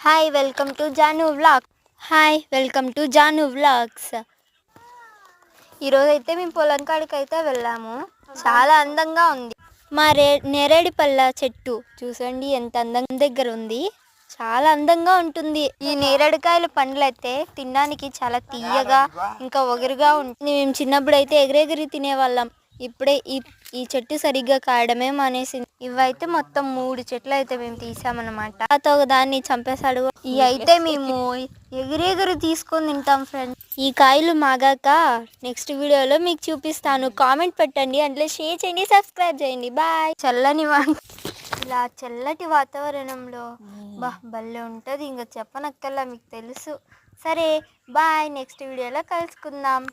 Hi welcome to Janu vlog. Hi welcome to Janu vlogs. ఈరోజు అయితే మేము పొలం కాడికి అయితే వెళ్ళాము. చాలా అందంగా ఉంది. మా నేరేడిపళ్ళ చెట్టు చూసండి ఎంత అందంగా దగ్గర ఉంది. చాలా అందంగా ఉంటుంది. ఈ నేరేడుకాయల పండ్లు అయితే తినడానికి చాలా తీయగా ఇంకా ఒగరుగా ఉంటుంది. మేము చిన్నప్పుడు అయితే ఎగిరెగిరి తినేవాళ్ళం. ఇప్పుడే ఈ చెట్టు సరిగ్గా కాయడమే మానేసింది. ఇవైతే మొత్తం 3 చెట్లు అయితే మేము తీసామన్నమాట. ఒక దాన్ని చంపేశాడు. ఇవి అయితే మేము ఎగిరెగిరి తీసుకొని తింటాం ఫ్రెండ్స్. ఈ కాయలు మాగాక నెక్స్ట్ వీడియోలో మీకు చూపిస్తాను. కామెంట్ పెట్టండి, అందులో షేర్ చేయండి, సబ్స్క్రైబ్ చేయండి. బాయ్. ఇలా చల్లటి వాతావరణంలో భలే ఉంటుంది. ఇంకా చెప్పనక్కల్లా మీకు తెలుసు. సరే బాయ్, నెక్స్ట్ వీడియోలో కలుసుకుందాం.